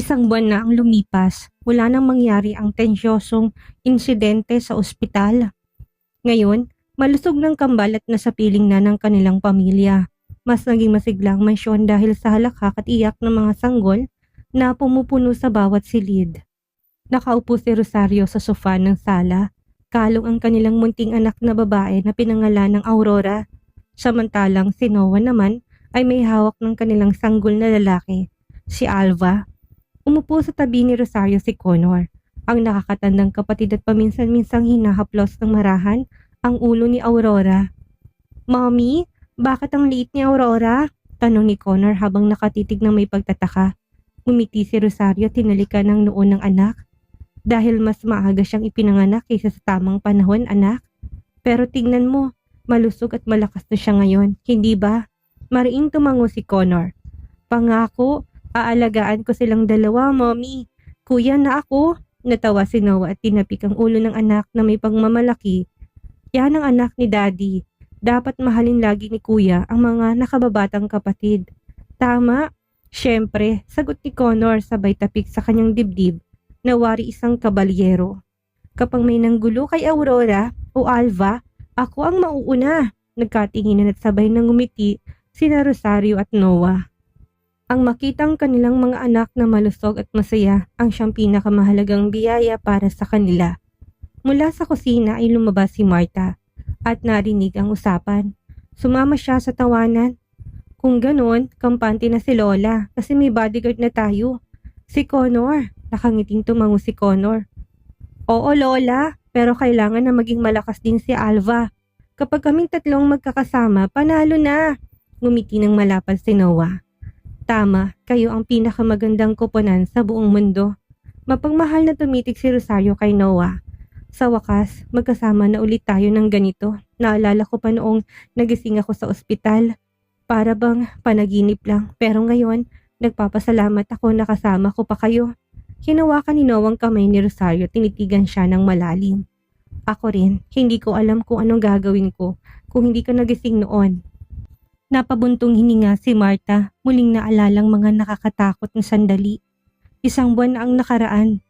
Isang buwan na ang lumipas, wala nang mangyari ang tensyosong insidente sa ospital. Ngayon, malusog ng kambal at nasapiling na ng kanilang pamilya. Mas naging masigla ang mansyon dahil sa halakhak at iyak ng mga sanggol na pumupuno sa bawat silid. Nakaupo si Rosario sa sofa ng sala, kalong ang kanilang munting anak na babae na pinangalan ng Aurora. Samantalang si Noah naman ay may hawak ng kanilang sanggol na lalaki, si Alva. Umupo sa tabi ni Rosario si Connor, ang nakakatandang kapatid at paminsan-minsang hinahaplos ng marahan ang ulo ni Aurora. "Mommy, bakit ang liit ni Aurora?" tanong ni Connor habang nakatitig ng may pagtataka. Ngumiti si Rosario at tinalikan ng noo ng anak. "Dahil mas maaga siyang ipinanganak kaysa sa tamang panahon, anak. Pero tingnan mo, malusog at malakas na siya ngayon, hindi ba?" Mariing tumango si Connor. "Pangako, aalagaan ko silang dalawa, mommy. Kuya na ako." Natawa si Noah at tinapik ang ulo ng anak na may pagmamalaki. "Yan ang anak ni Daddy. Dapat mahalin lagi ni Kuya ang mga nakababatang kapatid." "Tama." "Syempre," sagot ni Connor sabay tapik sa kanyang dibdib na wari isang kabalyero. "Kapag may nanggulo kay Aurora o Alva, ako ang mauuna." Nagkatinginan at sabay nang ngumiti sina Rosario at Noah. Ang makitang kanilang mga anak na malusog at masaya ang siyang pinakamahalagang biyaya para sa kanila. Mula sa kusina ay lumabas si Martha at narinig ang usapan. Sumama siya sa tawanan. "Kung ganon, kampante na si Lola kasi may bodyguard na tayo." "Si Connor," nakangiting tumango si Connor. "Oo, Lola, pero kailangan na maging malakas din si Alva. Kapag kaming tatlong magkakasama, panalo na." Ngumiti ng malapad si Noah. "Tama, kayo ang pinakamagandang koponan sa buong mundo." Mapagmahal na tumitig si Rosario kay Noah. "Sa wakas, magkasama na ulit tayo ng ganito. Naalala ko pa noong nagising ako sa ospital. Para bang panaginip lang, pero ngayon, nagpapasalamat ako na kasama ko pa kayo." Hinawakan ni Noah ang kamay ni Rosario at tinitigan siya ng malalim. "Ako rin, hindi ko alam kung anong gagawin ko kung hindi ka nagising noon." Napabuntong hininga si Martha, muling naalalang mga nakakatakot na sandali. Isang buwan na ang nakaraan.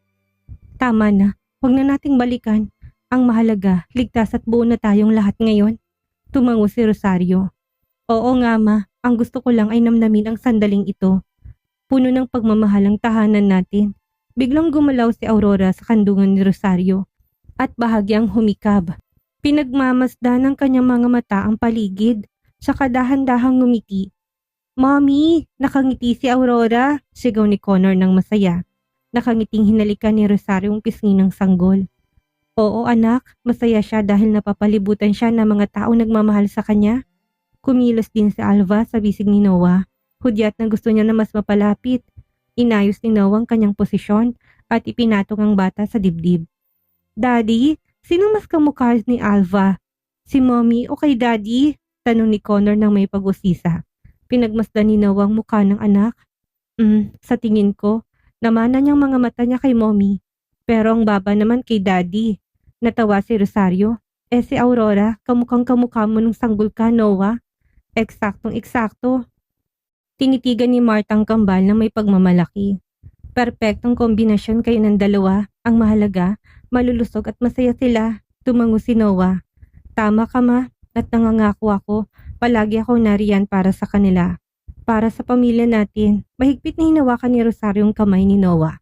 "Tama na, huwag na nating balikan. Ang mahalaga, ligtas at buo na tayong lahat ngayon." Tumango si Rosario. "Oo nga ma, ang gusto ko lang ay namnamin ang sandaling ito. Puno ng pagmamahal ang tahanan natin." Biglang gumalaw si Aurora sa kandungan ni Rosario at bahagyang humikab. Pinagmamasdan ng kanyang mga mata ang paligid. Saka dahan-dahang ngumiti. "Mommy, nakangiti si Aurora," sigaw ni Connor ng masaya. Nakangiting hinalikan ni Rosario ang pisngi ng sanggol. "Oo anak, masaya siya dahil napapalibutan siya ng mga taong nagmamahal sa kanya." Kumilos din si Alva sa bisig ni Noah. Hudyat na gusto niya na mas mapalapit. Inayos ni Noah ang kanyang posisyon at ipinatong ang bata sa dibdib. "Daddy, sino mas kamukha ni Alva? Si Mommy o kay Daddy?" tanong ni Connor ng may pag-usisa. Pinagmasdan ni Noah ang mukha ng anak. Sa tingin ko, namana niyang mga mata niya kay Mommy. Pero ang baba naman kay Daddy." Natawa si Rosario. Si Aurora, kamukhang kamukha mo nung sanggol ka, Noah." Eksaktong-eksakto." Tinitigan ni Martha ang kambal na may pagmamalaki. "Perpektong kombinasyon kayo ng dalawa. Ang mahalaga, malulusog at masaya sila." Tumango si Noah. "Tama ka ma. At nangangako ako, palagi ako nariyan para sa kanila. Para sa pamilya natin." Mahigpit na hinawakan ni Rosario ang kamay ni Noah.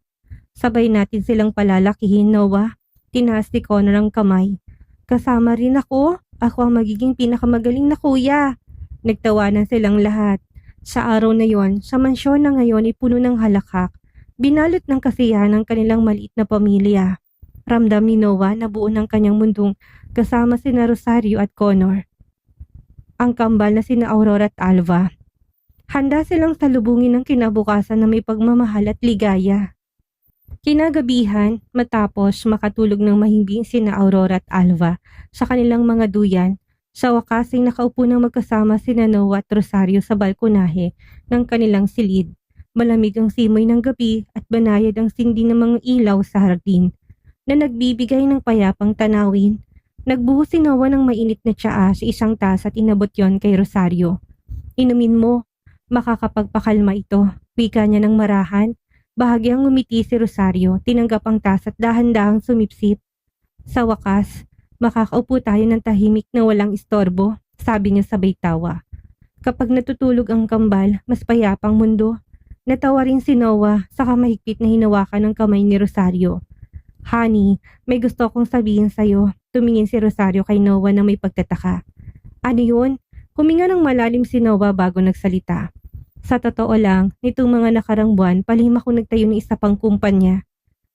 "Sabay natin silang palalakihin, Noah." Tinaas ni Connor ang kamay. "Kasama rin ako. Ako ang magiging pinakamagaling na kuya." Nagtawanan silang lahat. Sa araw na yon, sa mansyon na ngayon ay puno ng halakhak, binalot ng kasiyahan ng kanilang maliit na pamilya. Ramdam ni Noah na buo ng kanyang mundong kasama sina Rosario at Connor. Ang kambal na sina Aurora at Alva. Handa silang salubungin ng kinabukasan na may pagmamahal at ligaya. Kinagabihan, matapos makatulog ng mahimbing sina Aurora at Alva sa kanilang mga duyan, sa wakas ay nakaupo ng magkasama sina Noah at Rosario sa balkonahe ng kanilang silid. Malamig ang simoy ng gabi at banayad ang sindi ng mga ilaw sa hardin na nagbibigay ng payapang tanawin. Nagbuhos si Noah ng mainit na tsaa sa isang tasa at inabot yon kay Rosario. "Inumin mo, makakapagpakalma ito," wika niya ng marahan. Bahagyang ngumiti si Rosario, tinanggap ang tasa at dahan-dahang sumipsip. Sa wakas, makakaupo tayo ng tahimik na walang istorbo, sabi niya sabay tawa. Kapag natutulog ang kambal, mas payapang mundo. Natawa rin si Noah sa mahigpit na hinawakan ng kamay ni Rosario. Honey, may gusto kong sabihin sa'yo. Tumingin si Rosario kay Noah na may pagtataka. Ano yun? Huminga ng malalim si Noah bago nagsalita. Sa totoo lang, nitong mga nakarang buwan, palihim ako nagtayo ng isa pang kumpanya.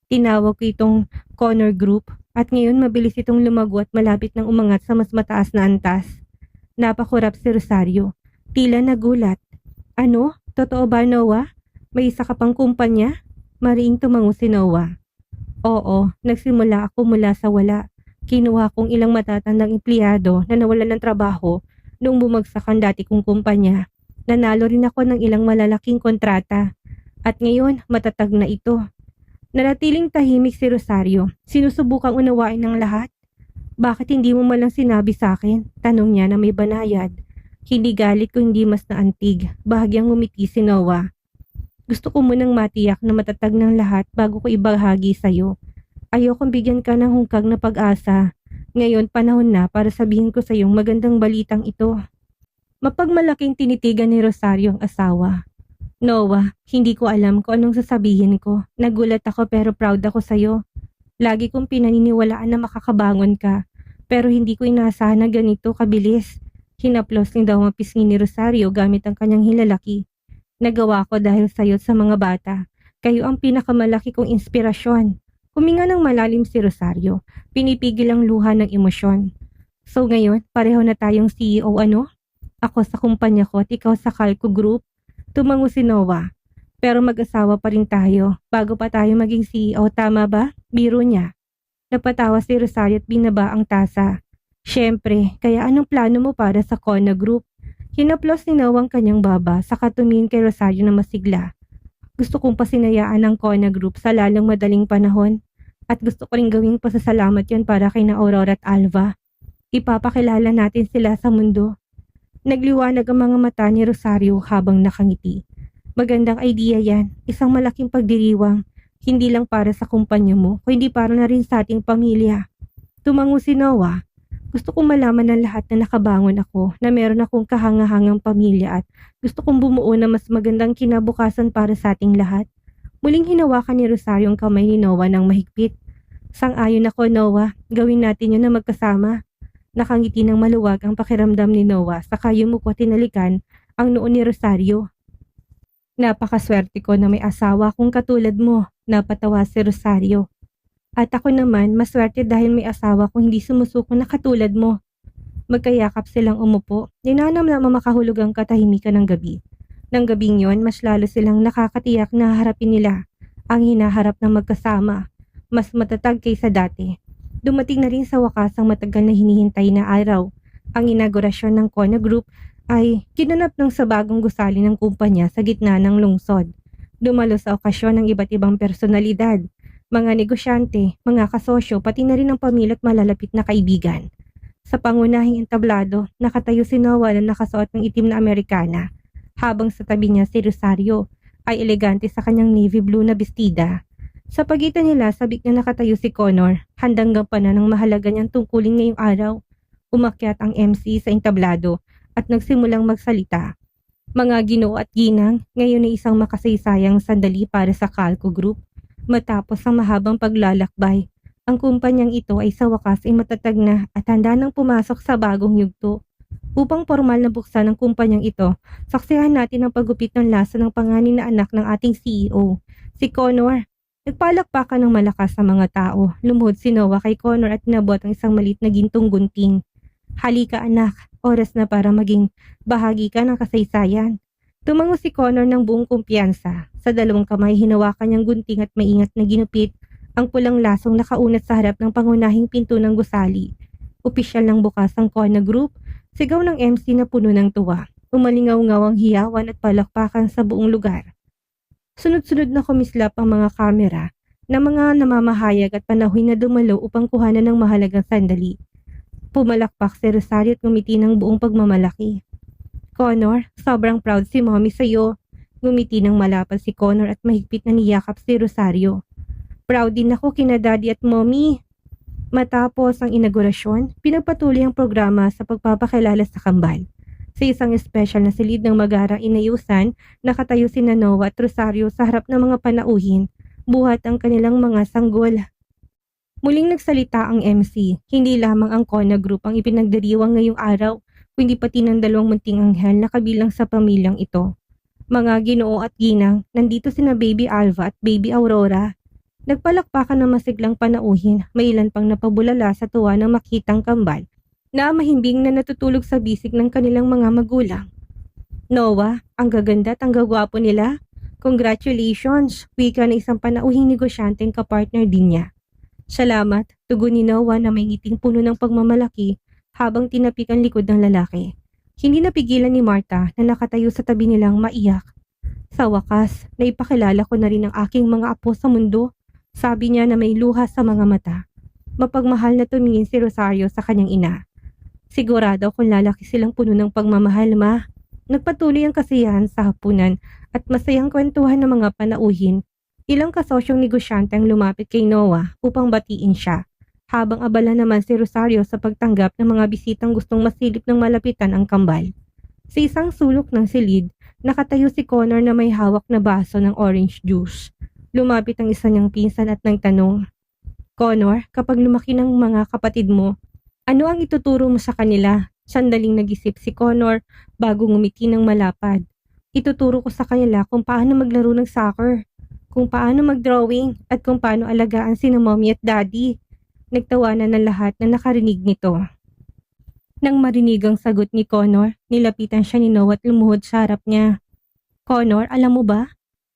Tinawag ko itong Connor Group at ngayon mabilis itong lumago at malapit nang umangat sa mas mataas na antas. Napakurap si Rosario. Tila nagulat. Ano? Totoo ba, Noah? May isa ka pang kumpanya? Mariing tumango si Noah. Oo, nagsimula ako mula sa wala. Kinuha kong ilang matatandang empleyado na nawalan ng trabaho noong bumagsak ang dati kong kumpanya. Nanalo rin ako ng ilang malalaking kontrata. At ngayon, matatag na ito. Naratiling tahimik si Rosario. Sinusubukang unawain ng lahat. Bakit hindi mo malang sinabi sa akin? Tanong niya na may banayad. Hindi galit kung hindi mas naantig. Bahagyang ngumiti si Noah. Gusto ko munang matiyak na matatag ng lahat bago ko ibahagi sa'yo. Ayokong bigyan ka ng hungkag na pag-asa. Ngayon panahon na para sabihin ko sa iyong magandang balitang ito. Mapagmalaking tinitigan ni Rosario ang asawa. Noah, hindi ko alam kung anong sasabihin ko. Nagulat ako pero proud ako sa'yo. Lagi kong pinaniniwalaan na makakabangon ka. Pero hindi ko inaasahan na ganito kabilis. Hinaplos ni daw mapisngi ni Rosario gamit ang kanyang hilalaki. Nagawa ko dahil sa'yo sa mga bata. Kayo ang pinakamalaki kong inspirasyon. Huminga ng malalim si Rosario. Pinipigil ang luha ng emosyon. So ngayon, pareho na tayong CEO ano? Ako sa kumpanya ko at ikaw sa Calco Group. Tumango si Noah. Pero mag-asawa pa rin tayo bago pa tayo maging CEO, tama ba? Biro niya. Napatawa si Rosario at binaba ang tasa. Siyempre, kaya anong plano mo para sa Kona Group? Hinaplos ni Noah ang kanyang baba sa tumingin kay Rosario na masigla. Gusto kong pasinayaan ang Kona Group sa lalong madaling panahon at gusto ko rin gawing pasasalamat yan para kay na Aurora at Alva. Ipapakilala natin sila sa mundo. Nagliwanag ang mga mata ni Rosario habang nakangiti. Magandang idea yan, isang malaking pagdiriwang, hindi lang para sa kumpanya mo, kundi para na rin sa ating pamilya. Tumango si Noah. Gusto kong malaman ng lahat na nakabangon ako, na meron akong kahangahangang pamilya at gusto kong bumuo na mas magandang kinabukasan para sa ating lahat. Muling hinawakan ni Rosario ang kamay ni Noah ng mahigpit. Sang-ayon ako, Noah, gawin natin yun na magkasama. Nakangiti ng maluwag ang pakiramdam ni Noah saka yumuko at tinalikan ang noo ni Rosario. Napakaswerte ko na may asawa kung katulad mo, napatawa si Rosario. At ako naman, maswerte dahil may asawa kung hindi sumusuko na katulad mo. Magkayakap silang umupo, ninanam na makahulog ang katahimikan ng gabi. Nang gabing yon, mas lalo silang nakakatiyak na harapin nila ang hinaharap ng magkasama, mas matatag kaysa dati. Dumating na rin sa wakas ang matagal na hinihintay na araw. Ang inaugurasyon ng Kona Group ay kinanap ng sa bagong gusali ng kumpanya sa gitna ng lungsod. Dumalo sa okasyon ng iba't ibang personalidad, mga negosyante, mga kasosyo, pati na rin ang pamilya at malalapit na kaibigan. Sa pangunahing entablado, nakatayo si Noah na nakasuot ng itim na Amerikana, habang sa tabi niya si Rosario ay elegante sa kanyang navy blue na bestida. Sa pagitan nila, sabik na nakatayo si Connor, handang gampanan ng mahalaga niyang tungkulin ngayong araw. Umakyat ang MC sa entablado at nagsimulang magsalita. Mga ginoo at ginang, ngayon ay isang makasaysayang sandali para sa Calco Group. Matapos ang mahabang paglalakbay, ang kumpanyang ito ay sa wakas ay matatag na at handa nang pumasok sa bagong yugto. Upang formal na buksan ang kumpanyang ito, saksihan natin ang paggupit ng laso ng panganay na anak ng ating CEO, si Connor. Nagpalakpakan ng malakas sa mga tao. Lumuhod si Noah kay Connor at tinabot ang isang maliit na gintong gunting. Halika anak, oras na para maging bahagi ka ng kasaysayan. Tumango si Connor ng buong kumpiyansa. Sa dalawang kamay hinawakan niyang gunting at maingat na ginupit ang pulang lasong nakaunat sa harap ng pangunahing pinto ng gusali. Opisyal ng bukas ang Kona Group, sigaw ng MC na puno ng tuwa. Umalingaw-ngaw ang hiyawan at palakpakan sa buong lugar. Sunod-sunod na kumislap ang mga kamera na mga namamahayag at panahon na dumalo upang kuhanan ng mahalagang sandali. Pumalakpak si Rosario at ngumiti ng buong pagmamalaki. Connor, sobrang proud si Mommy sa'yo. Ngumiti ng malapad si Connor at mahigpit na niyakap si Rosario. Proud din ako kina Daddy at Mommy. Matapos ang inaugurasyon, pinagpatuloy ang programa sa pagpapakilala sa kambal. Sa isang espesyal na silid ng magarang inayusan, nakatayo si Noah at Rosario sa harap ng mga panauhin, buhat ang kanilang mga sanggol. Muling nagsalita ang MC, hindi lamang ang Kona Group ang ipinagdiriwang ngayong araw, kundi pati ng dalawang munting anghel na kabilang sa pamilyang ito. Mga ginoo at ginang, nandito sina Baby Alva at Baby Aurora. Nagpalakpakan ng masiglang panauhin, may ilan pang napabulala sa tuwa ng makitang kambal na mahimbing na natutulog sa bisig ng kanilang mga magulang. Noah, ang gaganda at ang gagwapo nila. Congratulations, wika na isang panauhing negosyanteng kapartner din niya. Salamat, tugon ni Noah na may ngiting puno ng pagmamalaki habang tinapik ang likod ng lalaki. Hindi napigilan ni Martha na nakatayo sa tabi nilang maiyak. Sa wakas, naipakilala ko na rin ang aking mga apo sa mundo, sabi niya na may luha sa mga mata. Mapagmahal na tumingin si Rosario sa kanyang ina. Sigurado kung lalaki silang puno ng pagmamahal, ma. Nagpatuloy ang kasiyahan sa hapunan at masayang kwentuhan ng mga panauhin. Ilang kasosyong negosyante ang lumapit kay Noah upang batiin siya, habang abala naman si Rosario sa pagtanggap ng mga bisitang gustong masilip ng malapitan ang kambal. Sa isang sulok ng silid, nakatayo si Connor na may hawak na baso ng orange juice. Lumapit ang isa niyang pinsan at nagtanong, Connor, kapag lumaki ng mga kapatid mo, ano ang ituturo mo sa kanila? Sandaling nag-isip si Connor bago ngumiti ng malapad. Ituturo ko sa kanila kung paano maglaro ng soccer, kung paano mag-drawing, at kung paano alagaan sina Mommy at Daddy. Nagtawanan ng lahat na nakarinig nito. Nang marinig ang sagot ni Connor, nilapitan siya ni Noah at lumuhod sa harap niya. Connor, alam mo ba?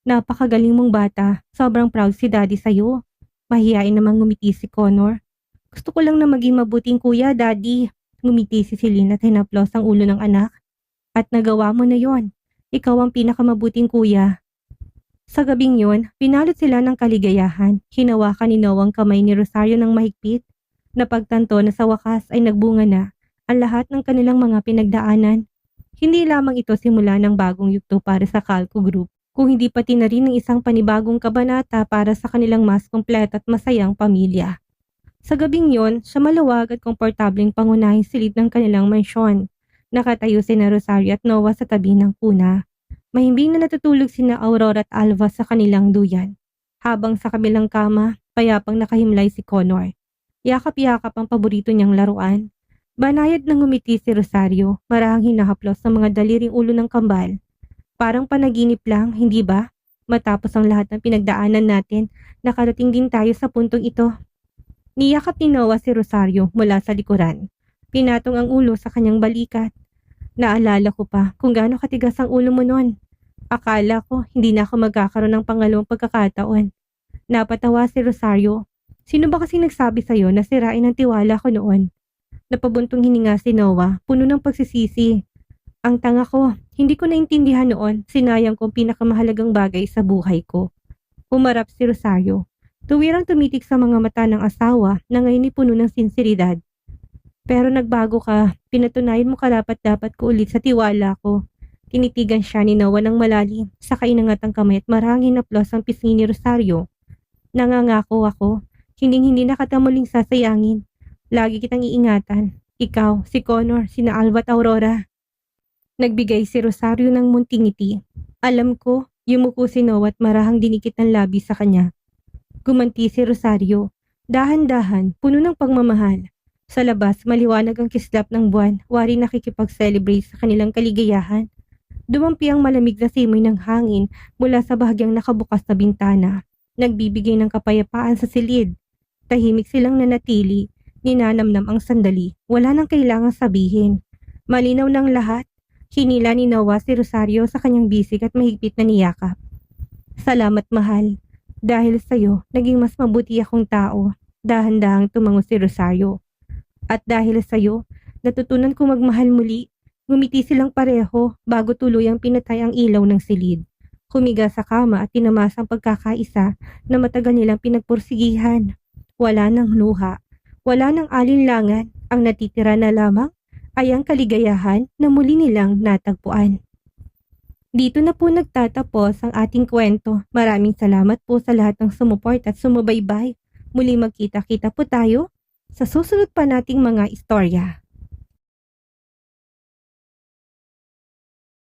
Napakagaling mong bata. Sobrang proud si Daddy sa'yo. Mahihain namang ngumiti si Connor. Gusto ko lang na maging mabuting kuya, Daddy. Ngumiti si Celine at hinaplos ang ulo ng anak. At nagawa mo na yon. Ikaw ang pinakamabuting kuya. Sa gabing yon, pinalot sila ng kaligayahan. Hinawakan ni Noah ang kamay ni Rosario ng mahigpit. Napagtanto na sa wakas ay nagbunga na ang lahat ng kanilang mga pinagdaanan. Hindi lamang ito simula ng bagong yugto para sa Calco Group, kung hindi pati na rin ng isang panibagong kabanata para sa kanilang mas kumpleto at masayang pamilya. Sa gabing yon, sa maluwag at komportableng pangunahing silid ng kanilang mansyon, nakatayo sina Rosario at Noah sa tabi ng kuna. Mahimbing na natutulog sina Aurora at Alva sa kanilang duyan, habang sa kabilang kama, payapang nakahimlay si Connor. Yakap-yakap ang paborito niyang laruan. Banayad nang ngumiti si Rosario, marahang hinahaplos sa mga daliring ulo ng kambal. Parang panaginip lang, hindi ba? Matapos ang lahat ng pinagdaanan natin, nakarating din tayo sa puntong ito. Niyakap ni Noah si Rosario mula sa likuran. Pinatong ang ulo sa kanyang balikat. Naalala ko pa kung gaano katigas ang ulo mo noon. Akala ko hindi na ako magkakaroon ng pangalawang pagkakataon. Napatawa si Rosario. Sino ba kasi nagsabi sa'yo na sirain ang tiwala ko noon? Napabuntong hininga si Noah, puno ng pagsisisi. Ang tanga ko, hindi ko naintindihan noon, sinayang kong pinakamahalagang bagay sa buhay ko. Humarap si Rosario. Tuwirang tumitik sa mga mata ng asawa na ngayon ay puno ng sinseridad. Pero nagbago ka, pinatunayan mo karapat-dapat ko ulit sa tiwala ko. Tinitigan siya ni Noah ng malalim, saka inangat ang kamay at marangin na plus ang pisngi ni Rosario. Nangangako ako, hindi na kita muling sasayangin. Lagi kitang iingatan. Ikaw, si Connor, sina Alva at Aurora. Nagbigay si Rosario ng munting ngiti. Alam ko, yumuko si Noah at marahang dinikit ng labi sa kanya. Gumanti si Rosario. Dahan-dahan, puno ng pagmamahal. Sa labas, maliwanag ang kislap ng buwan, wari nakikipag-celebrate sa kanilang kaligayahan. Dumampi ang malamig na simoy ng hangin mula sa bahagyang nakabukas na bintana. Nagbibigay ng kapayapaan sa silid. Tahimik silang nanatili, ninanamnam ang sandali. Wala nang kailangang sabihin. Malinaw ng lahat. Hinila ni Noah si Rosario sa kanyang bisig at mahigpit na niyakap. Salamat, mahal. Dahil sa'yo, naging mas mabuti akong tao. Dahan-dahang tumango si Rosario. At dahil sa'yo, natutunan ko magmahal muli. Ngumiti silang pareho bago tuluyang pinatay ang ilaw ng silid. Humiga sa kama at tinamasa ang pagkakaisa na matagal nilang pinagpursigihan. Wala nang luha, wala nang alinlangan, ang natitira na lamang ay ang kaligayahan na muli nilang natagpuan. Dito na po nagtatapos ang ating kwento. Maraming salamat po sa lahat ng sumuport at sumubaybay. Muli magkita-kita po tayo sa susunod pa nating mga istorya.